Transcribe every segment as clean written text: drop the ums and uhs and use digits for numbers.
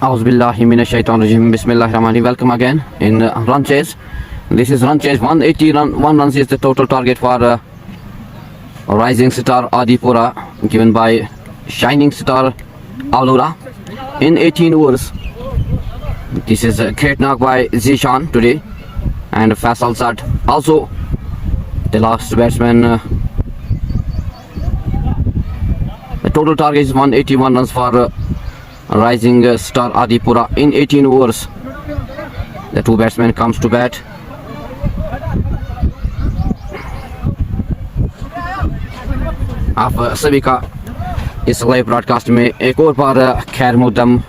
Auzubillahi minash-shaytanir-rajim. Bismillahir-rahmanir-rahim. Welcome again in run chase. This is run chase. 1 runs is the total target for Rising Star Adipura, given by Shining Star Aulura in 18 overs. This is a great knock by Zishan today, and Faisal Sad also the last batsman. The total target is 181 runs for Rising Star Adipura in 18 overs. The two batsmen comes to bat. आप सभी का इस live broadcast में एक और बार खैर मुकदम।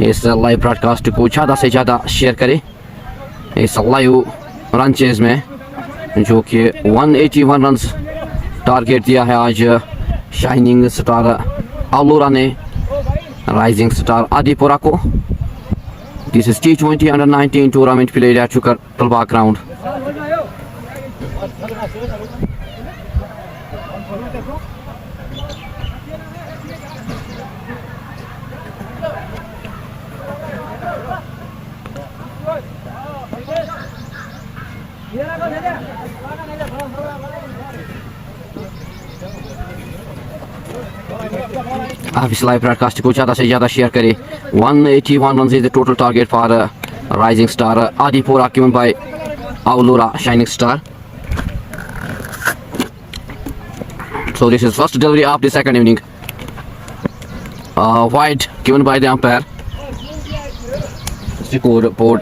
इस live broadcast को ज़्यादा से ज़्यादा शेयर करें इस लाइव रन चेज में, जो कि 181 रन टारगेट दिया है आज शाइनिंग स्टार आलूरा ने राइजिंग स्टार आदिपुरा को। This is T20 under 19 tournament played at Chukartalba ground. आप इस लाइव ब्रॉडकास्ट को ज़्यादा से ज़्यादा शेयर करें। 181 runs is the total target for Rising Star Adipura, given by Aulura Shining Star. So this is first delivery of the second inning. Wide given by the umpire. Score board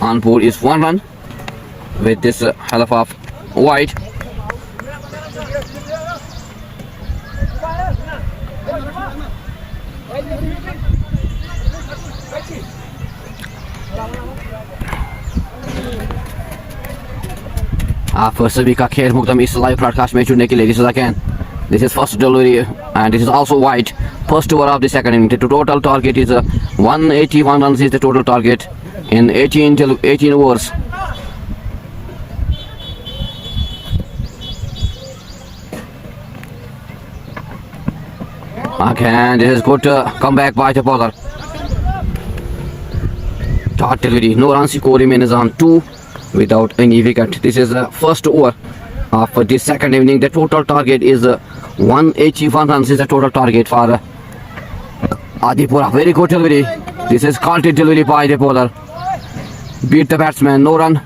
on board is 1 run with this half of wide. आप सभी का खैर मुकदम इस live broadcast में जुड़ने के लिए। This is again, this is first delivery and this is also wide. First over of the second inning. The total target is 181 runs is the total target in 18 overs. Again, this is good comeback by the bowler. Short delivery, no runs. Score remains on 2 without any wicket. This is the first over of the second inning. The total target is 181 runs is the total target for Adipura. Very good delivery. This is quality delivery by the bowler. Beat the batsman, no run.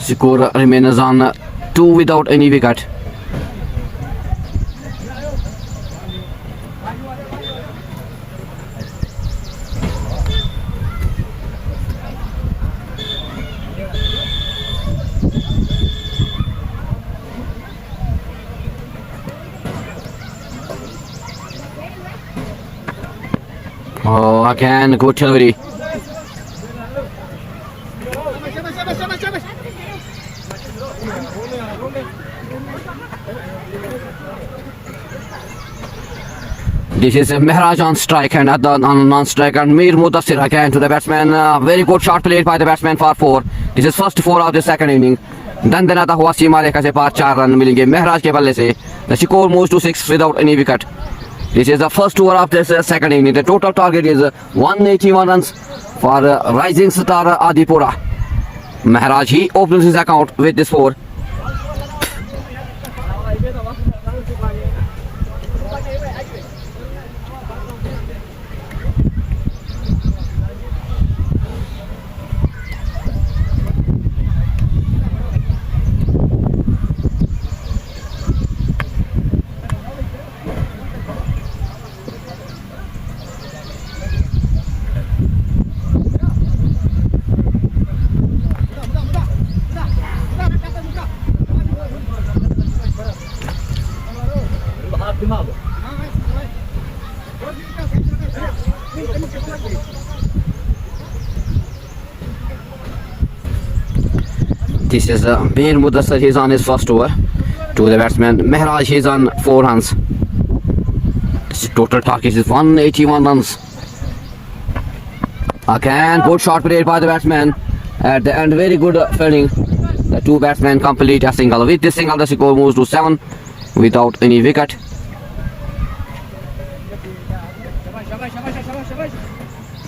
Score remains on 2 without any wicket. Oh, again, good delivery. This is Mehraj on strike, and at the non-strike, and Mir Mudassir again to the batsman. Very good shot played by the batsman for 4. This is first 4 of the second inning. दंदनाता हुआ सीमा रेखा से पार 4 run मिलेंगे महराज के बल्ले से। The score moves to 6 without any wicket. This is the first over of this second inning. The total target is 181 runs for Rising Star Adipura. Maharaj, he opens his account with this 4. This is Mir Mudassir. He's on his first over. To the batsman Mehraj, he's on 4 runs. This total target is 181 runs. Again, good shot played by the batsman. At the end, very good fielding. The two batsmen complete a single. With this single, the score moves to 7 without any wicket.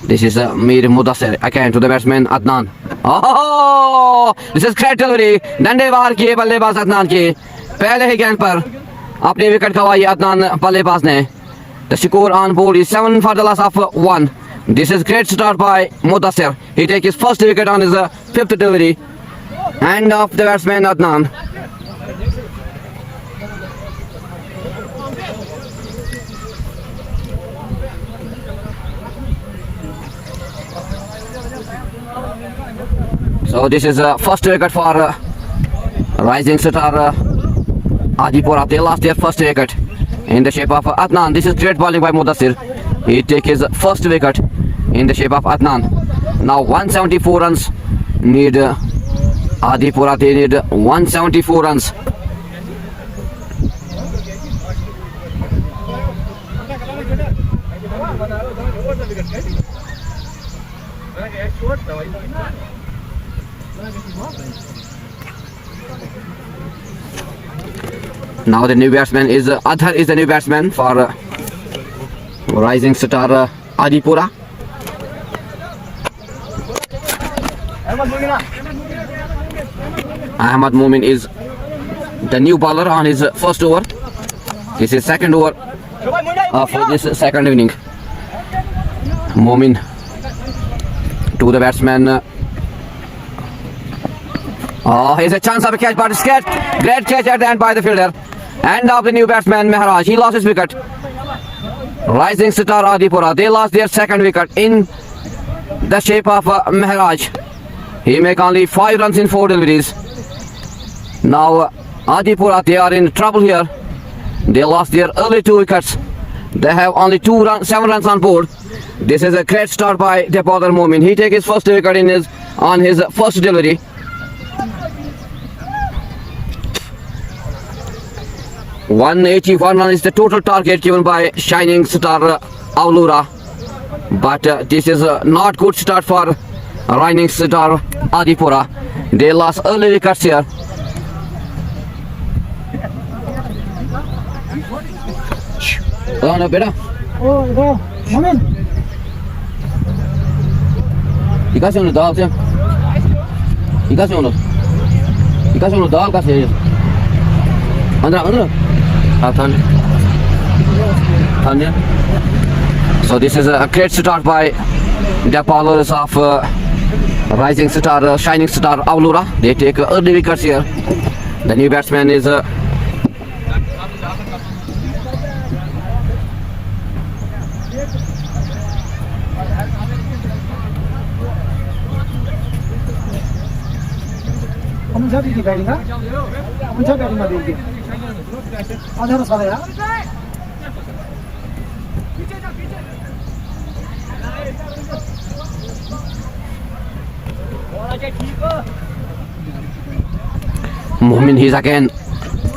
This is Mir Mudassir again to the batsman Adnan. Oh, this is great delivery. डंडे वार किए बल्लेबाज अदनान के पहले ही गेंद पर अपनी wicket गंवाई अदनान बल्लेबाज ने. The score on board is 7 for the loss of 1. This is great start by Mudassir. He takes his first wicket on his fifth delivery. And of the batsman Adnan. So this is first wicket for rising star Adipura. They lost their first wicket in the shape of Adnan. This is great bowling by Mudassir. He takes his first wicket in the shape of Adnan. Now 174 runs need Adipura. They need 174 runs. Now the new batsman is Adhar is the new batsman for rising star Adipura. Ahmad Momin is the new bowler on his first over. This is second over for this second inning. Momin to the batsman. Oh, here's a chance of a catch, but it's great catch at the end by the fielder. And of the new batsman Mehraj, he lost his wicket. Rising star Adipura, they lost their second wicket in the shape of Mehraj. He make only 5 runs in 4 deliveries. Now Adipura, they are in trouble here. They lost their early 2 wickets. They have only 7 runs on board. This is a great start by the bowler Momin. He takes his first wicket on his first delivery. $181 is the total target given by Shining Star Aulura. But this is not good start for Rising Star Adipura. They lost early wickets here. No, beta. Oh, Momin. You guys on the dog, yeah? You guys on the dog, guys. Under. So this is a great start by the bowlers of Rising Star, Shining Star Aulura. They take early wickets here. The new batsman is Momin. He's again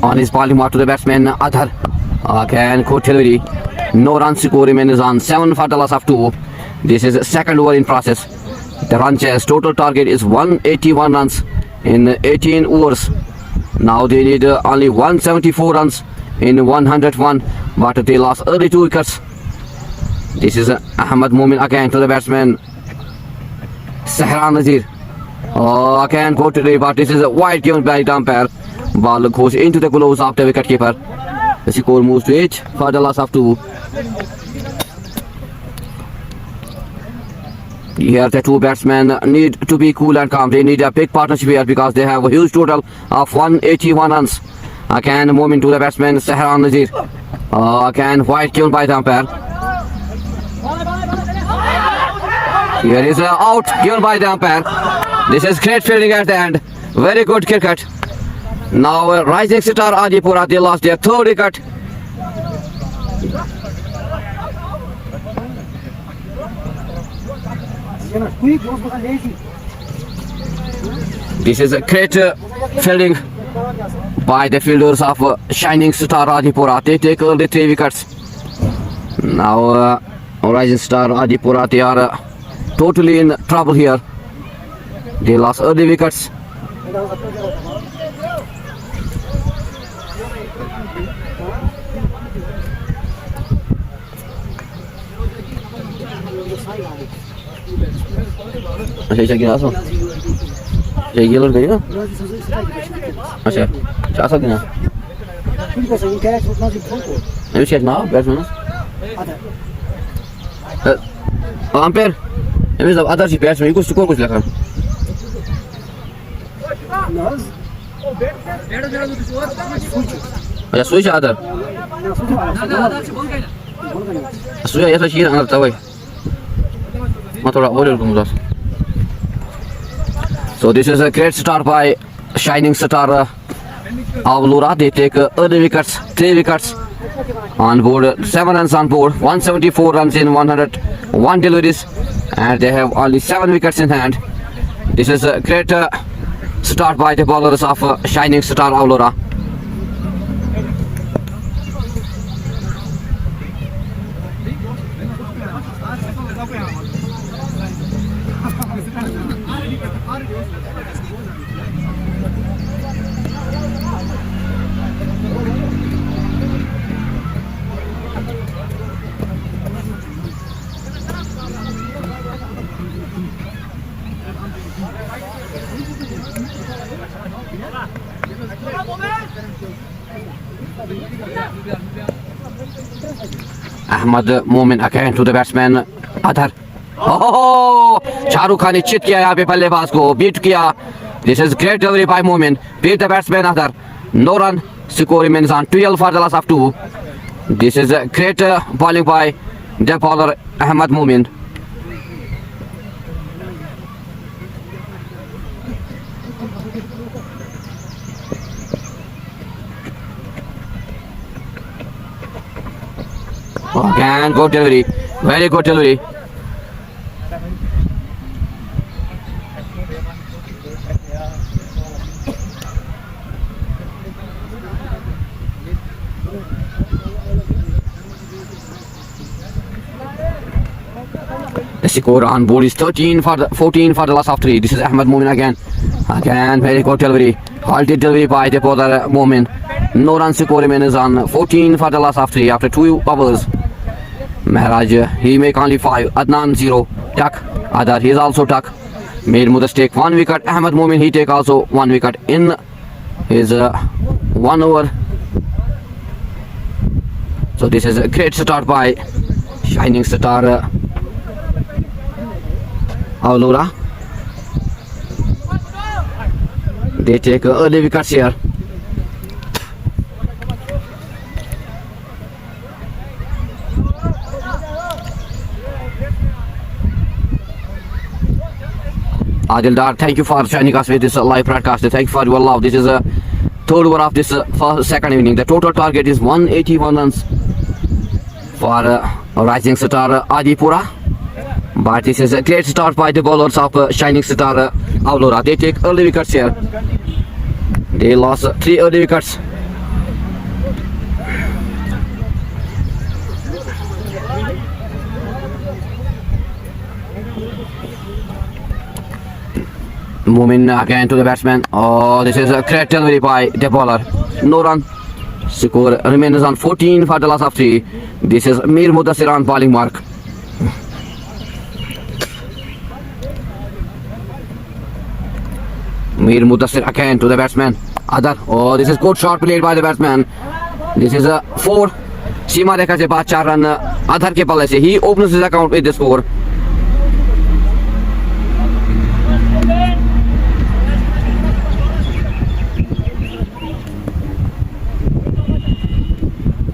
on his bowling mark to the batsman Adhar. Again good delivery. No runs score remains on 7 for the loss of 2. This is second over in process. The run chase total target is 181 runs in 18 overs. Now they need only 174 runs in 101, but they lost early 2 wickets. This is Ahmad Momin again to the batsman Sahran Nazir. Oh, again go to the, but this is a wide given by the umpire. Ball goes into the gloves of the wicket keeper. The score moves to 8 for the loss of 2. Here the 2 batsmen need to be cool and calm. They need a big partnership here because they have a huge total of 181 runs. Again Momin to the batsman Sahran Nazir. Again wide given by the umpire. Here is a out given by the umpire. This is great fielding at the end. Very good cricket. Now Rising Star Adipura, they lost their 3rd wicket. This is a great fielding by the fielders of Shining Star Adipura. They take all the 3 wickets. Now Rising Star Adipura, they are totally in trouble here. They lost early wickets. अच्छा अच्छा गिना सो ये लोग गई ना अच्छा क्या सब गिना ये क्या ना बैट्समैन अंपायर ये सब अदर सी बैट्समैन कुछ स्कोर कुछ लगा अच्छा स्विच अदर स्विच ये तो चीज अंदर तवे मैं थोड़ा और करूँगा So this is a great start by shining star Avlura. They take early wickets, 3 wickets on board, 7 runs on board, 174 runs in 101 deliveries, and they have only 7 wickets in hand. This is a great start by the bowlers of shining star Avlura. Ahmad Momin again to the batsman Adhar. Oh, Shahrukh Khan ने chit किया यहाँ पे बल्लेबाज को beat किया. This is great delivery by Momin. Beat the batsman Adhar. No run. Score remains on 12 for the loss of 2. This is a great bowling by the bowler Ahmad Momin. Again, good delivery. Very good delivery. The score on board is 14 for the loss of 3. This is Ahmad Momin again. Again, very good delivery. Halted delivery by the bowler Momin. No run score remains on 14 for the loss of 3 after 2 overs. Maharaj, he make only 5. Adnan 0. Tuck. Adar, he is also tuck. Mir Mudas take 1 wicket. Ahmad Momin, he take also 1 wicket in his 1 over. So this is a great start by shining star Avlura. They take early wickets here. Adil Dar, thank you for joining us with this live broadcast. Thank you for your love. This is a third over of this second inning. The total target is 181 runs for rising star Adipura. But this is a great start by the bowlers of shining star Avlura. They take early wickets here. They lost 3 early wickets. Moving again to the batsman. Oh, this is a great delivery by the bowler. No run. Score remains on 14 for the loss of 3. This is Mir Mudassir on bowling mark. Mir Mudassir again to the batsman. Adar. Oh, this is good shot played by the batsman. This is a 4. Seema rekha se baad 4 run Adhar ke palle se. He opens his account with the score.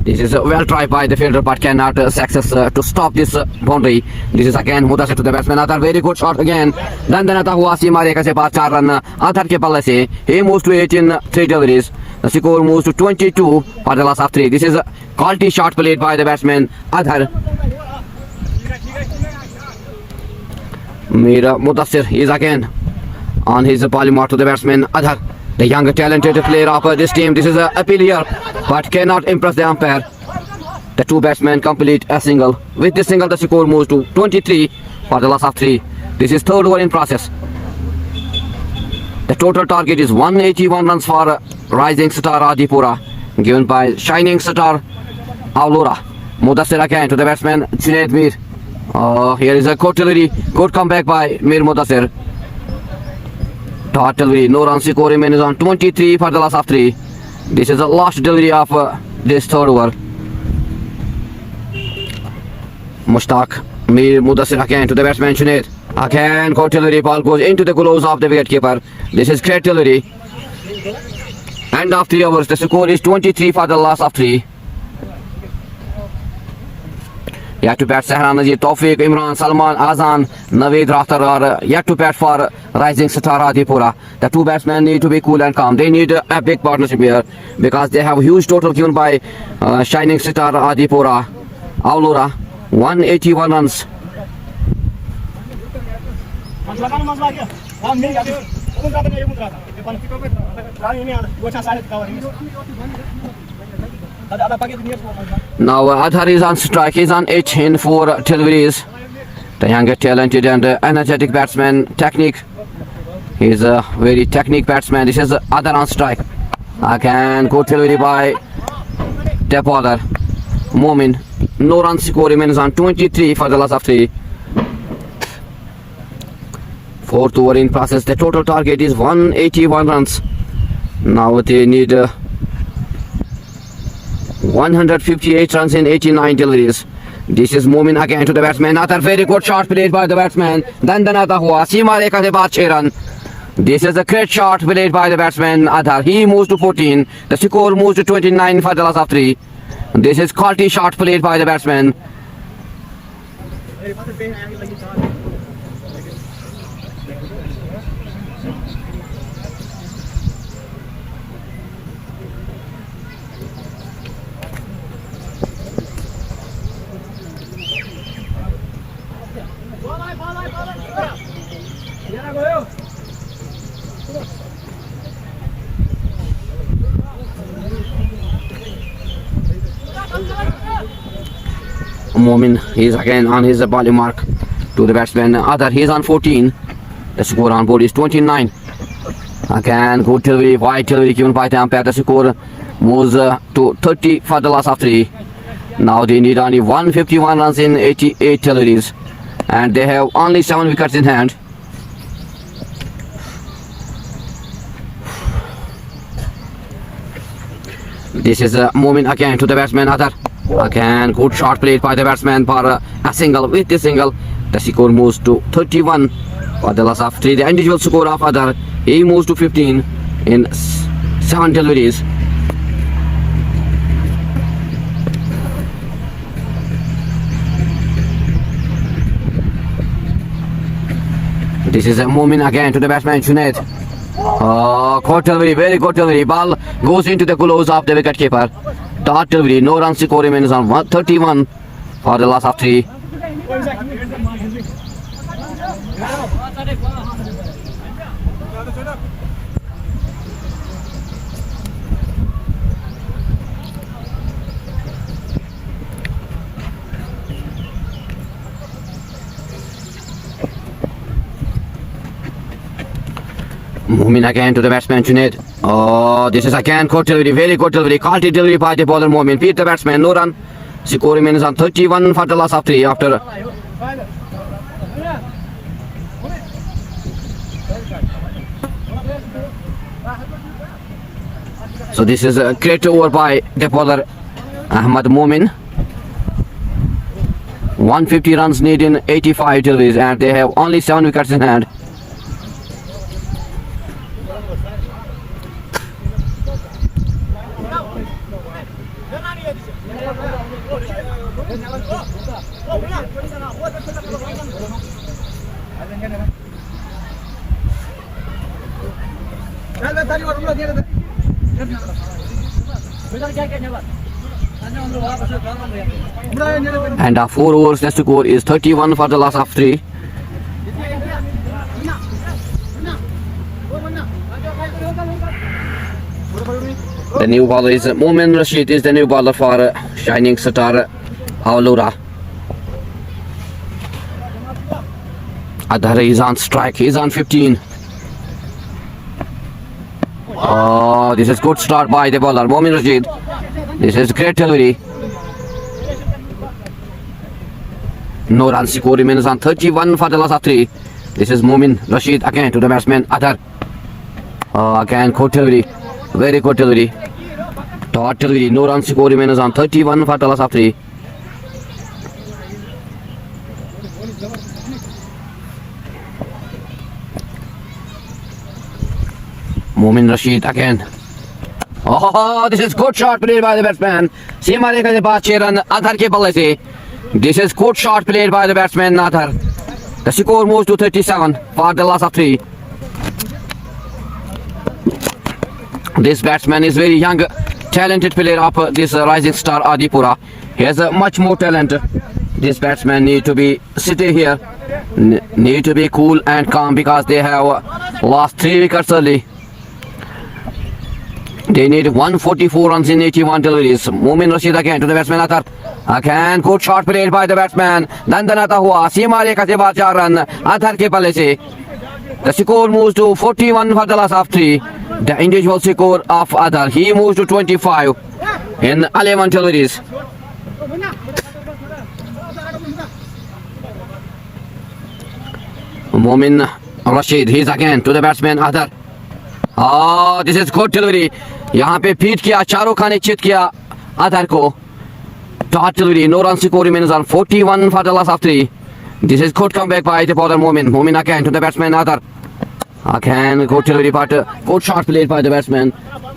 This is a well tried by the fielder but cannot success to stop this boundary. This is again Mudassir to the batsman. Adhar, very good shot again. Dandanata hua Seema rekha se baad 4 run Adhar ke palle se. He moves to 18 3 deliveries. The score moves to 22 for the loss of 3. This is a quality shot played by the batsman Adhar. Mir Mudassir is again on his bowling mark to the batsman Adhar. The young talented player of this team. This is a appeal here but cannot impress the umpire. The 2 batsmen complete a single. With this single the score moves to 23 for the loss of 3. This is third over in process. The total target is 181 runs for rising star Adipura. given by shining star Aulura. Mudassir again to the batsman Junaid Mir. Here is a good delivery, good comeback by Mir Mudassir. Dot delivery, no runs, score remains on 23 for the last of 3. This is the last delivery of this third over. Mushtaq, Mir Mudassir again to the batsman Junaid. Again, good delivery, ball goes into the gloves of the wicketkeeper. This is great delivery. End of 3 overs, the score is 23 for the last of 3. Yet to bat Sahran Nazir, Tawfiq, Imran, Salman, Azan, Naveed Rakhtar are yet to bat for rising star Adipura. The 2 batsmen need to be cool and calm. They need a big partnership here because they have a huge total given by shining star Adipura. Aulura, 181 runs. Now Adhar is on strike. He's on 8 in 4 deliveries. The younger talented and energetic batsman. Technique. He's a very technique batsman. This is Adhar on strike. Again, good delivery by the bowler Momin. No run score remains on 23 for the last of 3. 4th over in process. The total target is 181 runs. Now they need 158 runs in 89 deliveries. This is Momin again to the batsman. Another very good shot played by the batsman. Dandanata hua. Seema rekha se baad 6 run. This is a great shot played by the batsman Adhar. He moves to 14. The score moves to 29 for the last of 3. This is quality shot played by the batsman. Momin is again on his bowling mark to the batsman Adhar. He is on 14. The score on board is 29. Again, good delivery, wide delivery given by the umpire. The score moves to 30 for the last of 3. Now they need only 151 runs in 88 deliveries, and they have only 7 wickets in hand. This is a Momin again to the batsman Adhar. Again, good shot played by the batsman for a single. With the single, the score moves to 31 for the last of 3. The individual score of Adhar, he moves to 15 in 7 deliveries. This is a Momin again to the batsman Junaid. Good delivery, very good delivery. Ball goes into the gloves of the wicketkeeper. Dot delivery, no runs score remains on 131 for the last of 3. Momin again to the batsman Junaid. This is again good delivery, very good delivery, quality delivery by the bowler Momin. Beat the batsman, no run. Score remains on 31 for the last of 3 after. So this is a great over by the bowler Ahmad Momin. 150 runs need in 85 deliveries, and they have only 7 wickets in hand. And 4 overs left to go is 31 for the last of 3. The new bowler is Momin Rashid is the new bowler for shining star Aulura. Adhar is on strike, he is on 15. This is good start by the bowler Momin Rashid. This is great delivery. No run score remains on 31 for the loss of 3. This is Momin Rashid again to the batsman Adhar. Again good delivery. Very good delivery. Dot delivery. No run score remains on 31 for the loss of 3. Momin Rashid again. Oh, this is good shot played by the batsman. सीमा रेखा से पास 6 run Adhar के बल्ले से. This is good shot played by the batsman Adhar. The score moves to 37 for the loss of 3. This batsman is very young, talented player of this rising star Adipura. He has much more talent. This batsman need to be sitting here, need to be cool and calm because they have lost 3 wickets early. They need 144 runs in 81 deliveries. Momin Rashid again to the batsman Adhar. Again good shot played by the batsman. दंदनाता हुआ सीमा रेखा से बाद 4 run Adhar के बल्ले से. The score moves to 41 for the loss of 3. The individual score of Adhar, he moves to 25 in 11 deliveries. Momin Rashid, he's again to the batsman Adhar. Oh, this is good delivery. यहाँ पे feed किया, शाहरुख खान ने चित किया Adhar को. Dot delivery, no run score remains on 41 for the loss of 3. This is good comeback by the bowler Momin. Momin again to the batsman Adhar. Again good delivery, but good shot played by the batsman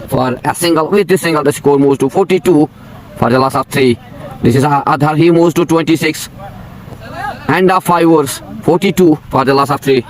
for a single. With this single, the score moves to 42 for the loss of 3. This is Adhar, he moves to 26 and 5 overs, 42 for the loss of 3.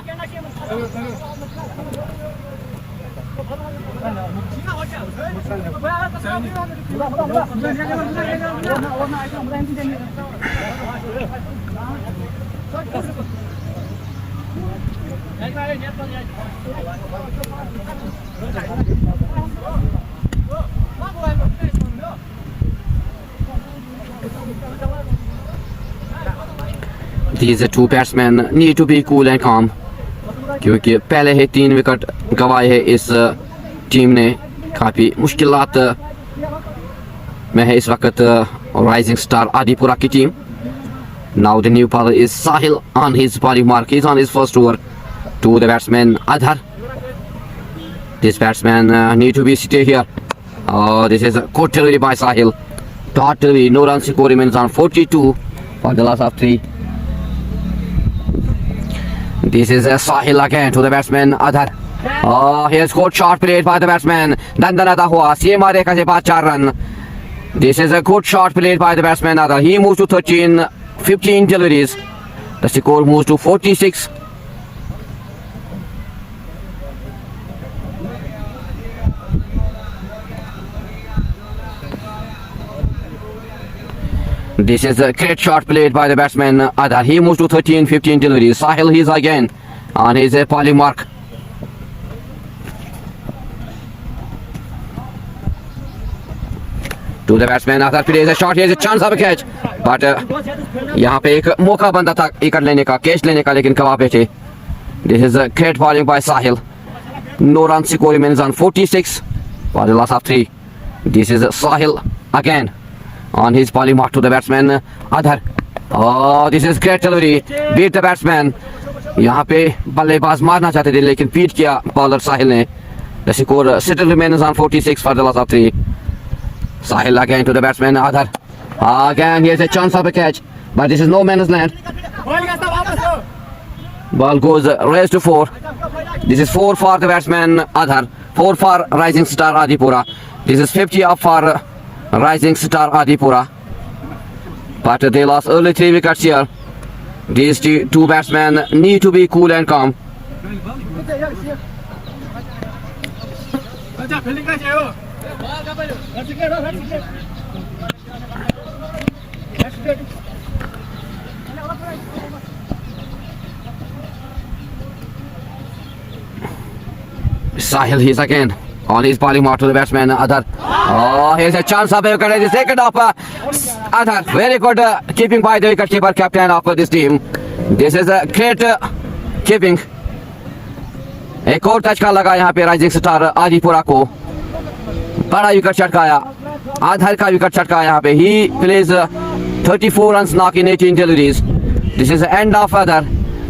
These two batsmen need to be cool and calm क्योंकि पहले ही 3 wicket गंवाए हैं इस team ने. काफ़ी मुश्किलात में है इस वक्त राइजिंग स्टार आदिपुरा की team. Now the new bowler is Sahil on his bowling mark. He's on his first over to the batsman Adhar. This batsman need to be seated here. Oh, this is a good delivery by Sahil. Dot delivery, no run score remains on 42 for the loss of 3. This is Sahil again to the batsman Adhar. Oh, here's good shot played by the batsman. दंदनाता हुआ सीमा रेखा से बाद 4 run. This is a good shot played by the batsman Adhar. He moves to 15 deliveries. The score moves to 46. This is a great shot played by the batsman Adhar. He moves to 15 deliveries. Sahil, he's again on his bowling mark. To the batsman Adhar, plays a shot. Here's a chance of a catch, but यहाँ पे एक मौका बनता था wicket लेने का, catch लेने का, लेकिन कवा पे थे. This is a great bowling by Sahil. No run score remains on 46 for the loss of 3. This is Sahil again on his bowling mark to the batsman Adhar. Oh, this is great delivery. Beat the batsman. यहाँ पे बल्लेबाज मारना चाहते थे लेकिन beat किया bowler साहिल ने. The score still remains on 46 for the loss of 3. Sahil again to the batsman Adhar. Again, here's a chance of a catch, but this is no man's land. Ball goes raised to 4. This is 4 for the batsman Adhar, 4 for rising star Adipura. This is 50 up for rising star Adipura. But they lost early 3 wickets here. These two batsmen need to be cool and calm. Sahil, he's again on his bowling mark to the batsman Adhar. Oh, here's a chance of a wicket. The second of Adhar. Very good keeping by the wicketkeeper, captain of this team. This is a great keeping. एक और touch का लगा यहाँ पे rising star Adipura को. बड़ा wicket छटकाया आधार का wicket छटका यहाँ पे. He plays 34 runs knock in 18 deliveries. This is the end of other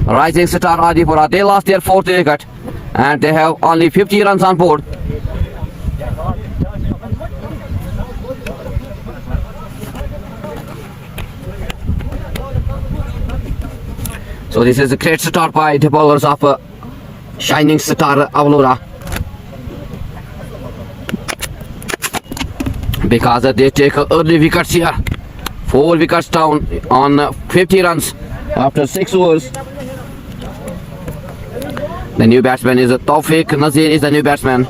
rising star Adipura. They lost their fourth wicket and they have only 50 runs on board. So this is a great start by the bowlers of Shining Star Avalora, because they take early wickets here. 4 wickets down on 50 runs after 6 overs. The new batsman is Tawfiq Nazir is the new batsman.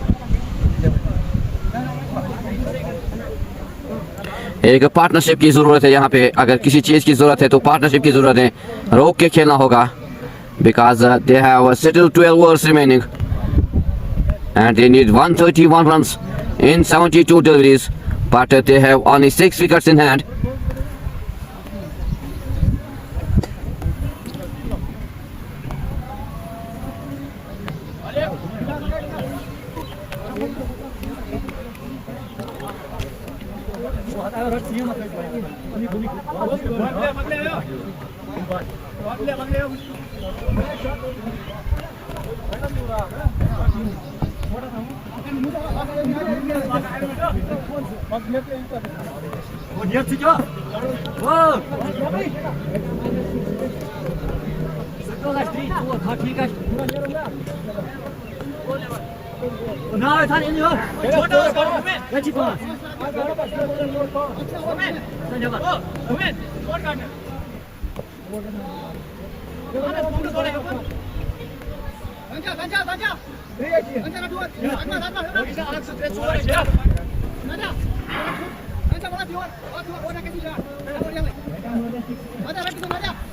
एक partnership की ज़रूरत है यहाँ पे. अगर किसी चीज़ की ज़रूरत है तो पार्टनरशिप की ज़रूरत है. रोक के खेलना होगा, because they have still 12 overs remaining and they need 131 runs in 72 deliveries, but they have only 6 wickets in hand.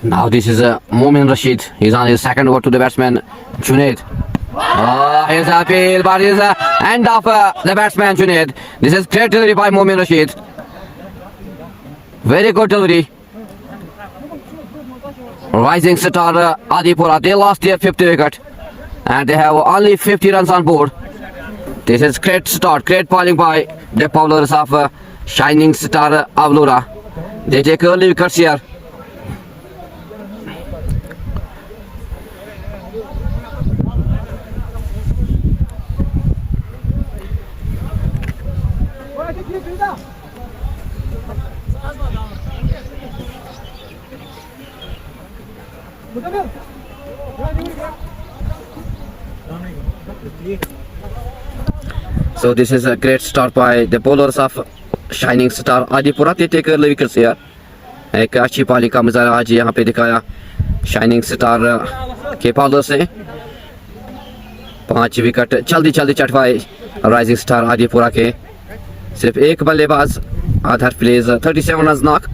Now this is Momin Rashid. He's on his second over to the batsman Junaid. Here's a appeal, but here's the end of the batsman Junaid. This is great delivery by Momin Rashid. Very good delivery. Rising star Adipura, they lost their 5th wicket and they have only 50 runs on board. This is great start, great bowling by the bowlers of Shining Star Avalora. They take early wickets here. So this is a great start by the bowlers of Shining Star Adipura. They take early wickets here. एक अच्छी पाली का मज़ारा आज यहाँ पे दिखाया shining star के bowlers ने. 5 wicket जल्दी जल्दी चटवाए राइजिंग स्टार आदिपुरा के. सिर्फ एक बल्लेबाज. आधार plays 37 runs knock.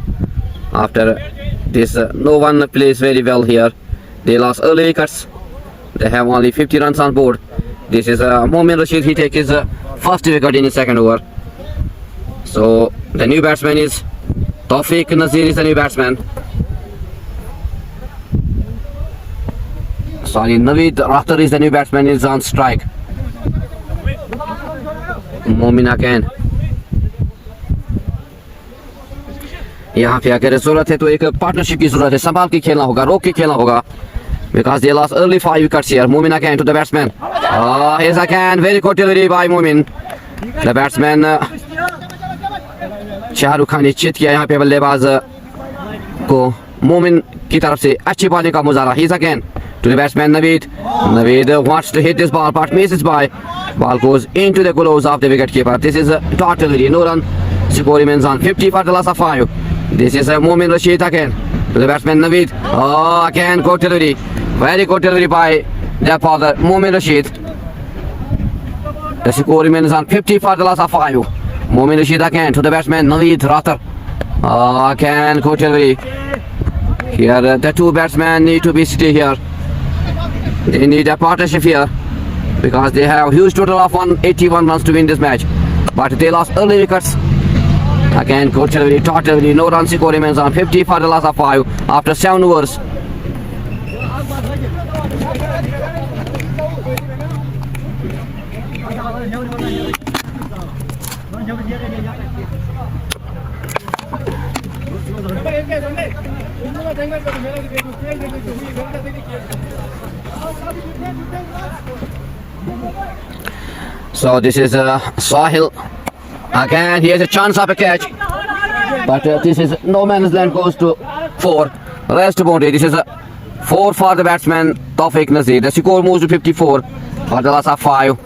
After this no one plays very well here. They lost early wickets. They have only 50 runs on board. This is Momin Rashid. He takes his first wicket in his second over. So the new batsman is Tawfiq Nazir is the new batsman. Sorry, Naveed Rakhtar is the new batsman. Is on strike. Momin again. यहाँ पे अगर जरूरत है तो एक partnership की जरूरत है. संभाल के खेलना होगा, रोक के खेलना होगा, because they lost early 5 wickets here. Momin again to the batsman. Here's again very good delivery by Momin. The batsman Shahrukh Khan ने चित किया यहाँ पे बल्लेबाज को. मोमिन की तरफ से अच्छी बॉलिंग का मुजाहरा. He's again to the batsman Naveed. Naveed wants to hit this ball but misses by. Ball goes into the gloves of the wicketkeeper. This is dot delivery. No run. Score remains on 50 for the loss of 5. This is Momin Rashid again to the batsman Naveed. Again good delivery. Very good delivery by the bowler Momin Rashid. The score remains on 50 for the loss of 5. Momin Rashid again to the batsman Naveed Rakhtar. Again good delivery. Here the two batsmen need to be steady here. They need a partnership here because they have huge total of 181 runs to win this match. But they lost early wickets. Again good delivery, taut delivery. No run score remains on 50 for the loss of 5 after 7 overs. So this is Sahil. Again, he has a chance of a catch. But this is no man's land, goes to 4. Rest boundary. This is a 4 for the batsman Tawfiq Nazir. The score moves to 54 for the loss of 5.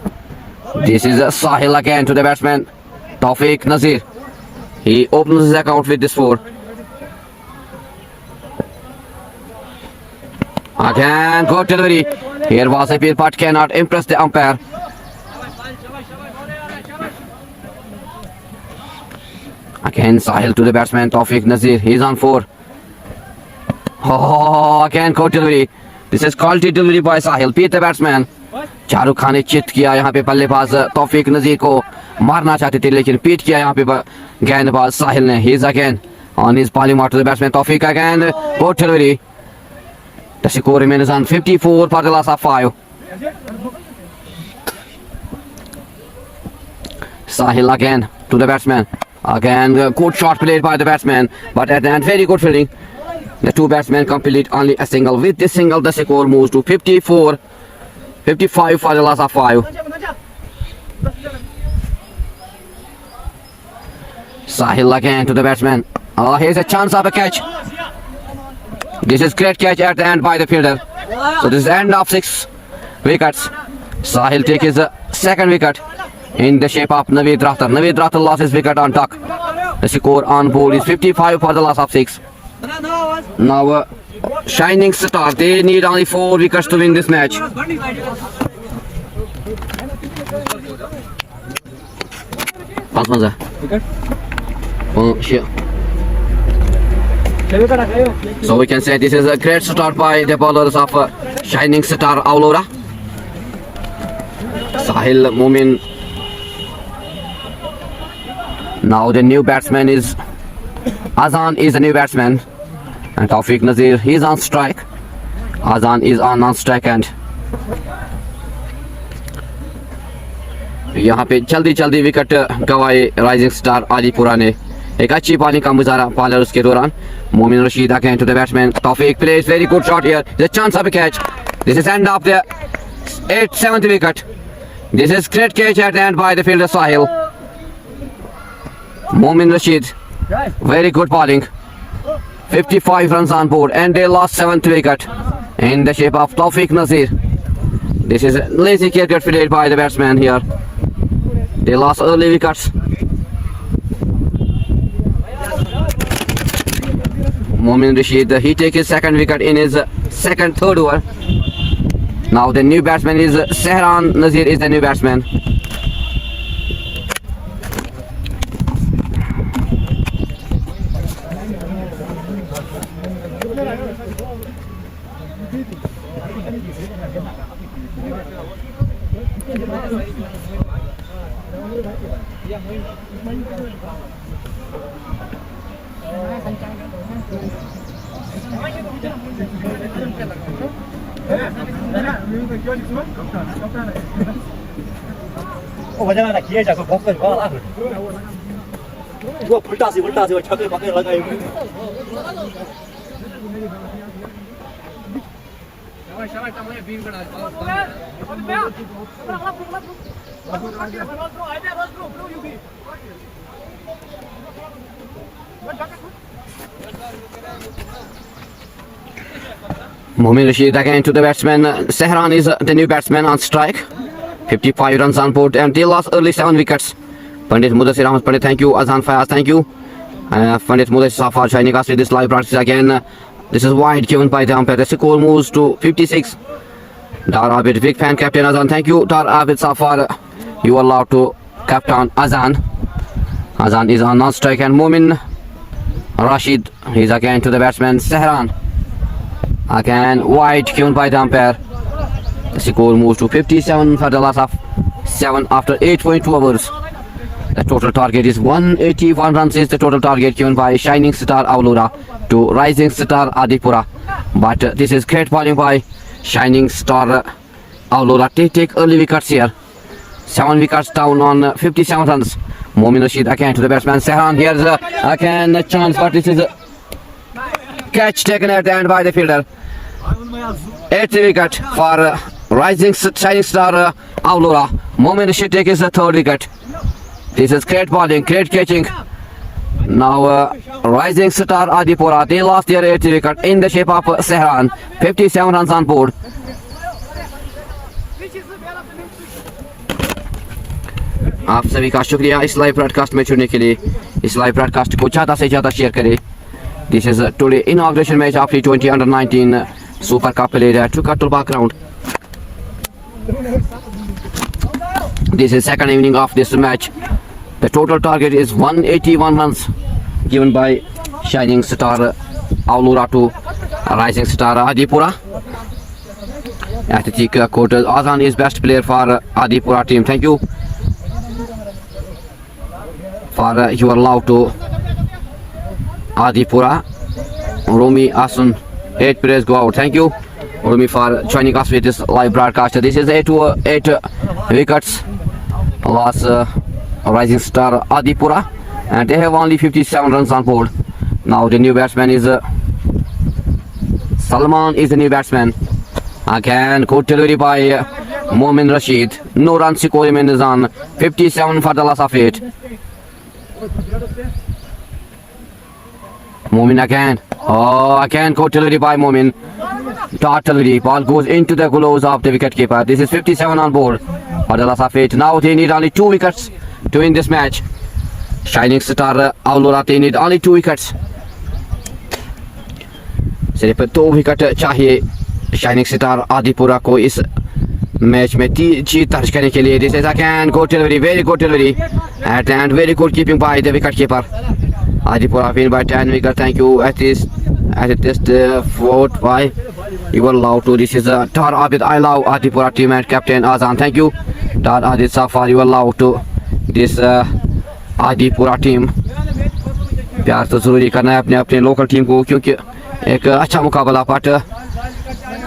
This is Sahil again to the batsman Tawfiq Nazir. He opens his account with this 4. Again, good delivery. Here was a field but cannot impress the umpire. Again, Sahil to the batsman Tawfiq Nazir. He's on 4. Oh, again, good delivery. This is quality delivery by Sahil. Beat the batsman. Shahrukh Khan ने चित किया यहाँ पे बल्लेबाज तौफीक नजीर को मारना चाहते थे लेकिन पीट किया यहाँ पे गेंदबाज साहिल ने. He is again on his bowling mark to the batsman Tawfiq again. Good delivery. The score remains on 54 for the loss of 5. Sahil again to the batsman. Again, good shot played by the batsman, but at the end, very good fielding. The two batsmen complete only a single. With this single, the score moves to 54, 55 for the loss of 5. Sahil again to the batsman. Oh, here's a chance of a catch. This is great catch at the end by the fielder. So this is the end of 6 wickets. Sahil takes his second wicket in the shape of Naveed Rathar. Naveed Rathar lost his wicket on tuck. The score on board is 55 for the loss of 6. Now Shining Star, they need only 4 wickets to win this match. So we can say this is a great start by the bowlers of Shining Star Aulora. Sahil Momin. Now the new batsman is Azan is the new batsman and Tawfiq Nazir, he is on strike. Azan is on strike and यहाँ पे जल्दी wicket गवाए rising star आलीपुरा ने. एक अच्छी bowling का मुजाहरा पाला उसके दौरान. मोमिन Rashid again to the batsman Tawfiq plays very good shot here. The chance of a catch. This is end of the 7th wicket. This is great catch at the end by the fielder Sahil. Momin Rashid, very good bowling. 55 runs on board and they lost 7th wicket in the shape of Tawfiq Nazir. This is a lazy cricket played by the batsman here. They lost early wickets. Momin Rashid, he takes his second wicket in his third over. Now the new batsman is Sehran Nazir is the new batsman. वजह किए जाकर focus वाला वो उल्टा से वो छक्के पकड़ लगाए Momin Rashid again to the batsman. Sehran is the new batsman on strike. 55 runs on board and they lost early 7 wickets. Pandit Mudassir Ahmed Pandit, thank you. Azhan Fayaz, thank you. Pandit Mudassir Safar joining us with this live broadcast again. This is wide given by the umpire. The score moves to 56. Dar Abid, big fan captain Azhan, thank you. Dar Abid Safar, you are allowed to captain Azhan. Azhan is on non-strike and Momin Rashid, he's again to the batsman Sehran. Again wide given by the umpire. The score moves to 57 for the loss of 7 after 8.2 overs. The total target is 181 runs is the total target given by Shining Star Aulora to Rising Star Adipura. But this is great bowling by Shining Star Aulora. They take early wickets here. 7 wickets down on 57 runs. Momin Rashid again to the batsman Sehran. Here's again a chance, but this is a catch taken at the end by the fielder. 8th wicket for rising shining star Aulura. Momin Rashid takes his third wicket. This is great bowling, great catching. Now rising star Adipura, they lost their 8th wicket in the shape of Sehran. 57 runs on board. आप सभी का शुक्रिया इस live broadcast में जुड़ने के लिए। इस लाइव ब्रॉडकास्ट को ज़्यादा से ज़्यादा शेयर करें। This is today inauguration match of T20 Under-19 Super Cup played at Tukatulba ground. This is second evening of this match. The total target is 181 runs given by Shining Star Aulura to Rising Star Adipura. Athletic coach Azan is best player for Adipura team. Thank you for your love to Adipura. Rumi Asun, 8 players go out. Thank you Rumi for joining us with this live broadcast. This is 8 wickets lost Rising Star Adipura, and they have only 57 runs on board. Now the new batsman is Salman is the new batsman. Again good delivery by Momin Rashid. No runs score remains on 57 for the loss of 8. Momin again. Oh, again good delivery by Momin. Dot delivery. Ball goes into the gloves of the wicketkeeper. This is 57 on board for the loss of 8. Now they need only 2 wickets to win this match. Shining Star Aulura, they need only 2 wickets. सिर्फ 2 wicket चाहिए shining star Adipura को इस match में जीत दर्ज करने के लिए. This is again good delivery, very good delivery at and very good keeping by the wicket keeper. Adipura win by 10 wickets. Thank you. At this vote by your love to. This is Tar Abid. I love Adipura team and Captain Azan. Thank you Tar Abid Safar, your love to this Adipura team. प्यार तो जरूरी करना है अपने अपने local team को, क्योंकि एक अच्छा मुकाबला. But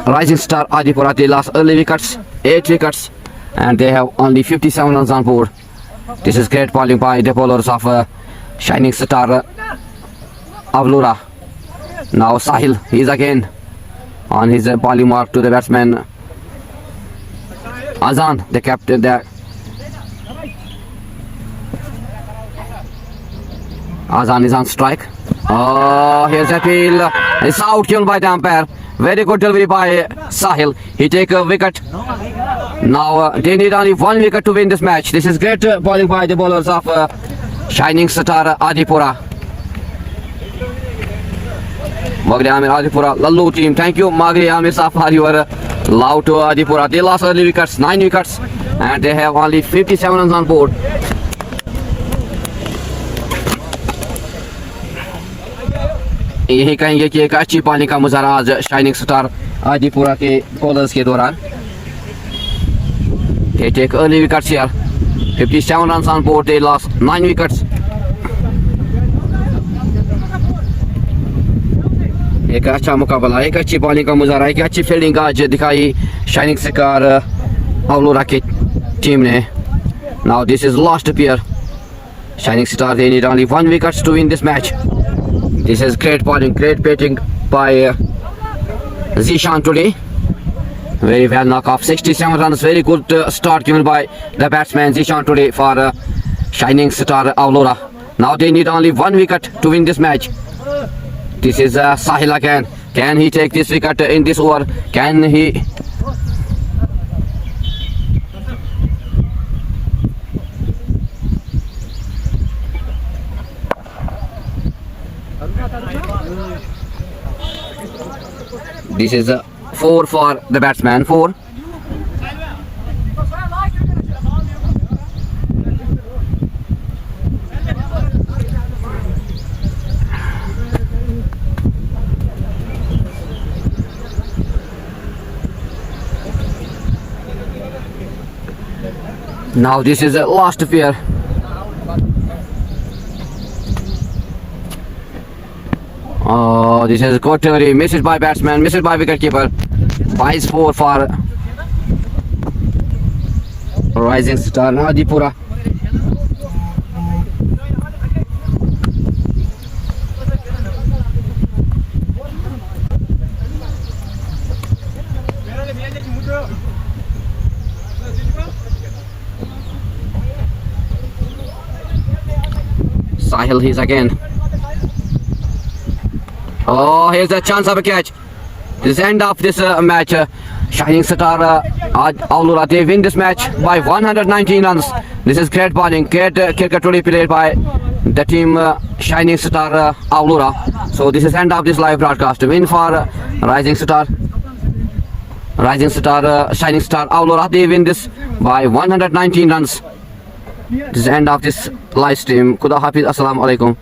Rising Star Adipura, they lost early wickets, 8 wickets, and they have only 57 runs on board. This is great bowling by the bowlers of Shining Star Aulura. Now Sahil, he is again on his bowling mark to the batsman Azan, the captain there. Azan is on strike. Oh, here's a field. It's out given by the umpire. Very good delivery by Sahil. He take a wicket. Now they need only 1 wicket to win this match. This is great bowling by the bowlers of Shining Star Adipura. Magri Amir Adipura Lallu team. Thank you Magri Amir Safar, you are love to Adipura. They lost early wickets, 9 wickets, and they have only 57 runs on board. यही कहेंगे कि एक अच्छी पानी का मुजाहरा आज shining star आदिपुरा के बॉलर्स के दौरान. They take early wickets here. 57 runs on board. They lost 9 wickets. एक अच्छा मुकाबला, एक अच्छी बॉलिंग का मुजाहरा, एक अच्छी फील्डिंग आज दिखाई शाइनिंग स्टार आउलुरा की टीम ने. Now this is last pair. Shining Star, they need only 1 wicket to win this match. This is great bowling, great batting by Zishan today. Very well knock off, 67 runs. Very good start given by the batsman Zishan today for Shining Star Aulura. Now they need only 1 wicket to win this match. This is Sahil again. Can he take this wicket in this over? Can he? This is 4 for the batsman, 4. Now this is the last pair. Oh, this is good delivery. Missed by batsman, missed by wicketkeeper. Buys 4 for Rising Star Adipura. Sahil, he's again. Oh, here's a chance of a catch. This is the end of this match. Shining Star Aulura, they win this match by 119 runs. This is great bowling, great cricket truly played by the team Shining Star Aulura. So this is the end of this live broadcast. Win for Rising Star. Shining Star Aulura, they win this by 119 runs. This is the end of this live stream. Khuda Hafiz. Assalamu alaikum.